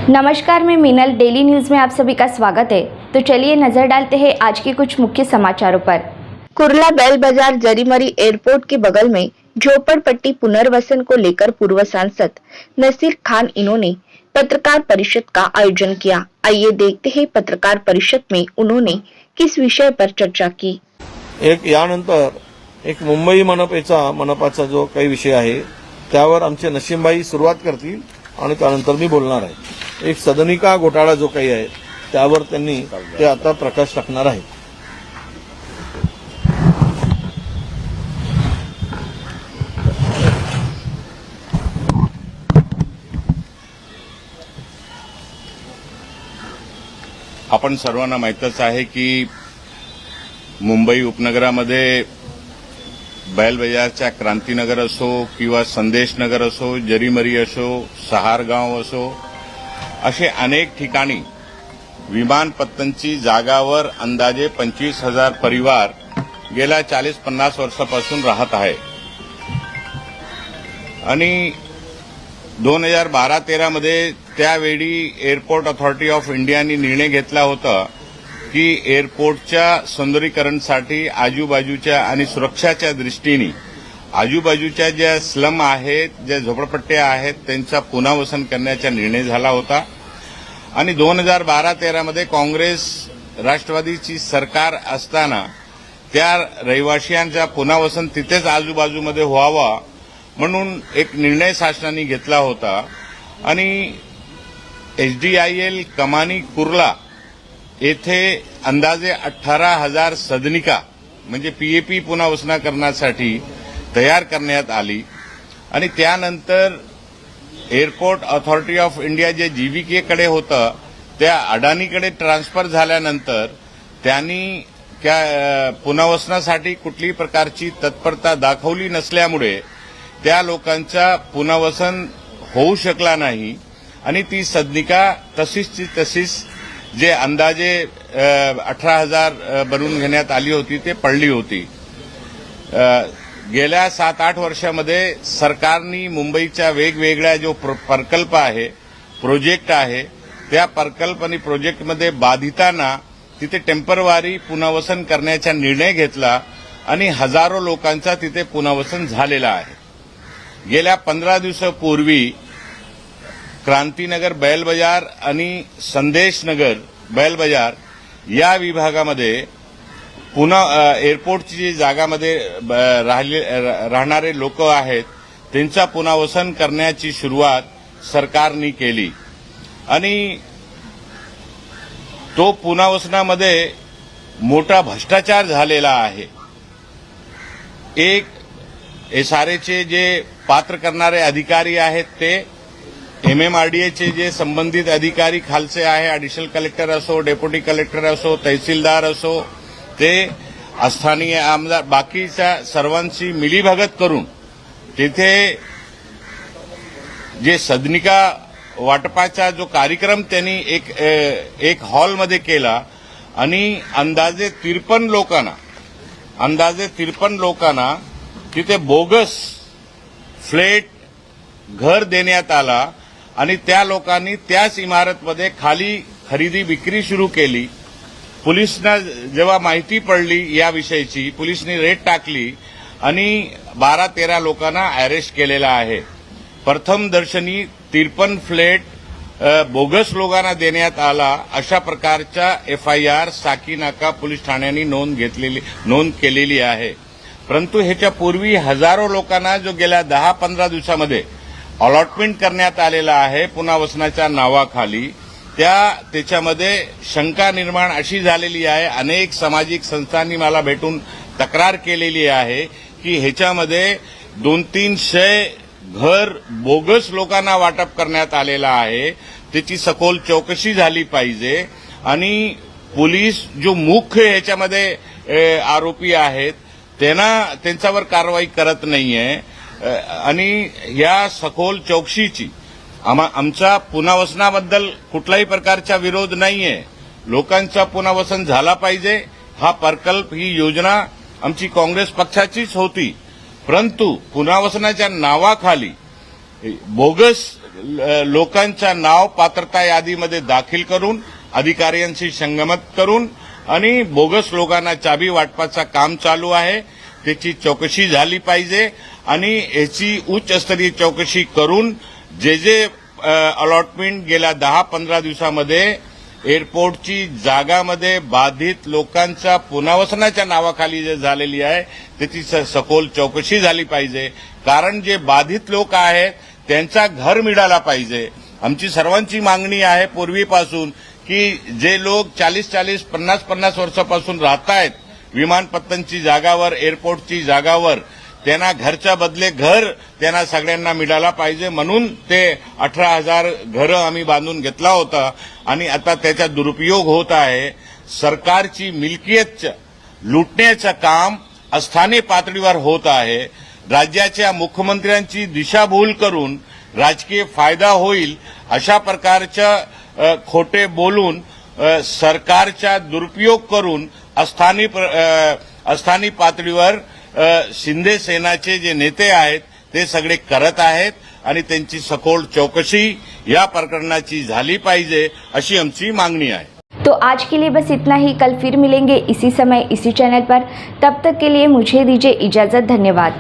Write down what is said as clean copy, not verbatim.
नमस्कार, मैं Meenal. Daily news में आप सभी का स्वागत है। तो चलिए नजर डालते हैं आज के कुछ मुख्य समाचारों पर। कुर्ला बैल बाजार जरीमरी एयरपोर्ट के बगल में झोपड़पट्टी पुनर्वसन को लेकर पूर्व सांसद नसीर खान इन्होंने पत्रकार परिषद का आयोजन किया। आइए देखते हैं पत्रकार परिषद में उन्होंने किस विषय पर चर्चा की। एक यानंतर एक मुंबई मनपाचा जो काही विषय आहे त्यावर आमचे नसीमबाई सुरुवात करतील आणि त्यानंतर मी बोलणार आहे। एक सदनिका घोटाळा जो काही आहे त्यावर त्यांनी ते आता प्रकाश टाकणार आहे। आपण सर्वांना माहीतच आहे की मुंबई उपनगरामध्ये बैल बाजारच्या क्रांतीनगर असो किंवा संदेश नगर असो, जरीमरी असो, सहारगाव असो, असे अनेक ठिकाणी विमानपत्तनची जागावर अंदाजे 25,000 परिवार गेल्या 40-50 वर्षापासून राहत आहे आणि 2012-13 मध्ये त्यावेळी एअरपोर्ट अथॉरिटी ऑफ इंडियाने निर्णय घेतला होता की एअरपोर्टच्या सौंदर्यीकरणासाठी आजूबाजूच्या आणि सुरक्षाच्या दृष्टीने आजूबाजूच्या ज्या स्लम आहेत, ज्या झोपडपट्ट्या आहेत, त्यांचा पुनर्वसन करण्याचा निर्णय झाला होता आणि 2012-13 मध्ये काँग्रेस राष्ट्रवादीची सरकार असताना त्या रहिवाशांचा पुनर्वसन तिथेच आजूबाजूमध्ये व्हावा म्हणून एक निर्णय शासनाने घेतला होता आणि HDIL कमानी कुर्ला येथे अंदाजे 18,000 सदनिका म्हणजे PAP पुनर्वसन करण्यासाठी तयार करण्यात आली आणि त्यानंतर एअरपोर्ट अथॉरिटी ऑफ इंडिया जे जीव्हीकेकडे होतं त्या अडानीकडे ट्रान्सफर झाल्यानंतर त्यांनी त्या पुनर्वसनासाठी कुठलीही प्रकारची तत्परता दाखवली नसल्यामुळे त्या लोकांचा पुनर्वसन होऊ शकला नाही आणि ती सदनिका तशीच जे अंदाजे 18,000 बनवून घेण्यात आली होती ते पडली होती। गेल्या 7-8 वर्षामध्ये सरकारने मुंबईच्या वेगवेगळ्या जो प्रकल्प आहे, प्रोजेक्ट आहे, त्या प्रकल्प आणि प्रोजेक्टमध्ये बाधितांना तिथे टेम्पररी पुनर्वसन करण्याचा निर्णय घेतला आणि हजारो लोकांचा तिथे पुनर्वसन झालेला आहे। गेल्या 15 दिवसापूर्वी क्रांतीनगर बैल बाजार आणि संदेश नगर बैल बाजार या विभागामध्ये पुन्हा एअरपोर्टची जी जागामध्ये राहणारे लोक आहेत त्यांचा पुनर्वसन करण्याची सुरुवात सरकारने केली आणि तो पुनर्वसनामध्ये मोठा भ्रष्टाचार झालेला आहे। एक SRAचे जे पात्र करणारे अधिकारी आहेत ते MMRDAचे जे संबंधित अधिकारी खालचे आहे, ॲडिशनल कलेक्टर असो, डेप्युटी कलेक्टर असो, तहसीलदार असो, ते स्थानीय आमदार बाकीच्या सर्वांची मिलीभगत करून तिथे जे सदनिका वाटपाचा जो कार्यक्रम त्यांनी एक हॉलमध्ये केला आणि अंदाजे 53 लोकांना तिथे बोगस फ्लॅट घर देण्यात आला आणि त्या लोकांनी त्याच इमारतमध्ये खाली खरेदी विक्री सुरू केली। पोलिसांना जेव्हा माहिती पडली याविषयीची, पोलिसांनी रेड टाकली आणि 12-13 लोकांना अरेस्ट केलेला आहे। प्रथम दर्शनी 53 फ्लॅट बोगस लोकांना देण्यात आला अशा प्रकारचा FIR साकीनाका पोलीस ठाण्याने नोंद केलेली आहे। परंतु ह्याच्या पूर्वी हजारो लोकांना जो गेल्या 10-15 दिवसामध्ये अलॉटमेंट करण्यात आलेला आहे पुनर्वसनाच्या नावाखाली, त्याच्यामध्ये शंका निर्माण अशी झालेली आहे, अनेक सामाजिक संस्थांनी मला भेटून तक्रार केलेली आहे की ह्याच्यामध्ये 200-300 घर बोगस लोकांना वाटप करण्यात आलेला आहे। त्याची सखोल चौकशी झाली पाहिजे आणि पोलीस जो मुख्य ह्याच्यामध्ये आरोपी आहेत त्यांच्यावर कारवाई करत नाहीये आणि या सखोल चौकशीची आमचा पुनर्वसनाबद्दल कुठल्याही प्रकारचा विरोध नाहीये। लोकांचा पुनर्वसन झाला पाहिजे, हा प्रकल्प ही योजना आमची काँग्रेस पक्षाचीच होती, परंतु पुनर्वसनाच्या नावाखाली बोगस लोकांचं नाव पात्रता यादीमध्ये दाखल करून अधिकाऱ्यांशी संगनमत करून आणि बोगस लोकांना चाबी वाटपाचं काम चालू आहे त्याची चौकशी झाली पाहिजे आणि याची उच्चस्तरीय चौकशी करून जे अलॉटमेंट गेल्या 10-15 दिवसामध्ये एअरपोर्टची जागामध्ये बाधित लोकांच्या पुनर्वसनाच्या नावाखाली जे झालेली आहे त्याची सखोल चौकशी झाली पाहिजे. कारण जे बाधित लोक आहेत त्यांचा घर मिळाला पाहिजे. आमची सर्वांची मागणी आहे पूर्वीपासून की जे लोक 40-40, 50-50 वर्षापासून राहत आहेत विमानपत्तनची जागावर, एअरपोर्टची जागावर, त्यांना घरच्या बदले घर त्यांना सगळ्यांना मिळाला पाहिजे. म्हणून ते 18,000 घरं आम्ही बांधून घेतला होता आणि आता त्याचा दुरुपयोग होत आहे. सरकारची मिल्कियत लुटण्याचं काम स्थानिक पातळीवर होत आहे. राज्याच्या मुख्यमंत्र्यांची दिशाभूल करून राजकीय फायदा होईल अशा प्रकारच्या खोटे बोलून सरकारचा दुरुपयोग करून स्थानिक पातळीवर शिंदे सेनाचे जे नेते आहेत ते सगळे करत आहेत आणि त्यांची सखोल चौकशी या प्रकरणाची झाली पाहिजे अशी आमची मागणी आहे. तो आज के लिए बस इतना ही. कल फिर मिलेंगे इसी समय इसी चैनल पर. तब तक के लिए मुझे दीजिए इजाजत. धन्यवाद.